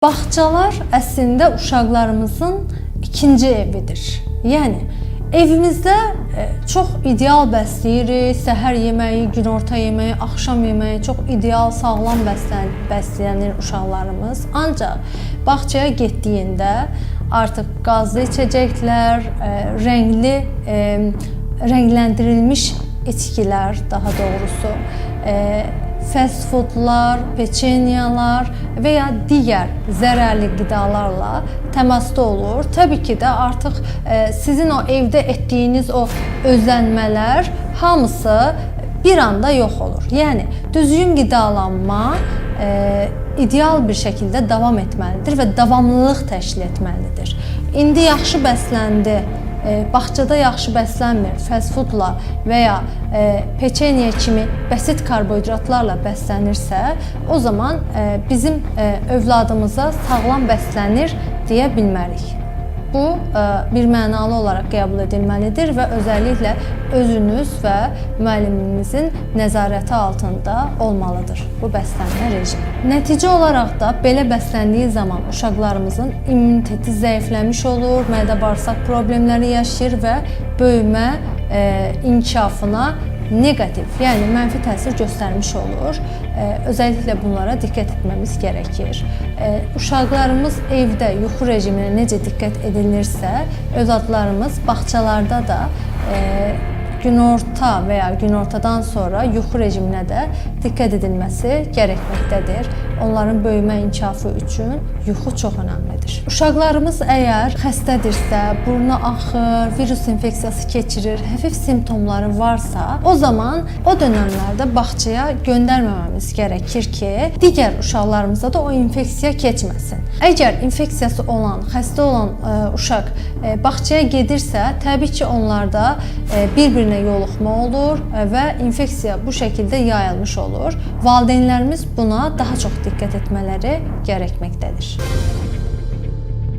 Bağçalar əslində uşaqlarımızın ikinci evidir. Yəni evimizdə çox ideal bəsləyirik. Səhər yeməyi, günorta yeməyi, axşam yeməyi çox ideal, sağlam bəslənir uşaqlarımız. Ancaq bağçaya getdiyində artıq qazlı içəcəklər, rəngləndirilmiş içkilər, daha doğrusu, fast foodlar, peçenyalar və ya digər zərərli qidalarla təmasda olur. Təbii ki də artıq sizin o evdə etdiyiniz o özlənmələr hamısı bir anda yox olur. Yəni düzgün qidalanma ideal bir şəkildə davam etməlidir və davamlılıq təşkil etməlidir. İndi yaxşı bəsləndi, bağçada yaxşı bəslənmir, fast foodla və ya peçenya kimi bəsit karbohidratlarla bəslənirsə, o zaman bizim övladımıza sağlam bəslənir deyə bilmərik. Bu bir mənalı olaraq qəbul edilməlidir və özəlliklə özünüz və müəlliminizin nəzarəti altında olmalıdır bu bəslənmə rejimi. Nəticə olaraq da belə bəsləndiyi zaman uşaqlarımızın immuniteti zəifləmiş olur, mədə-bağırsaq problemləri yaşayır və böyümə inkişafına negativ, yəni mənfi təsir göstərmiş olur. Özəlliklə bunlara diqqət etməmiz gərəkir. Uşaqlarımız evdə yuxu rejiminə necə diqqət edilirsə, övladlarımız bağçalarda da günorta və ya günortadan sonra yuxu rejiminə də diqqət edilməsi gərəkməkdədir. Onların böyümə inkişafı üçün yuxu çox önəmlidir. Uşaqlarımız əgər xəstədirsə, burnu axır, virus infeksiyası keçirir, həfif simptomları varsa, o zaman o dönəmlərdə bağçaya göndərməməmiz gərəkir ki, digər uşaqlarımıza da o infeksiya keçməsin. Əgər infeksiyası olan, xəstə olan uşaq bağçaya gedirsə, təbii ki onlarda bir-birinə yoluxma olur və infeksiya bu şəkildə yayılmış olur. Valideynlərimiz buna daha çox diqqət etmələri gərəkməkdədir.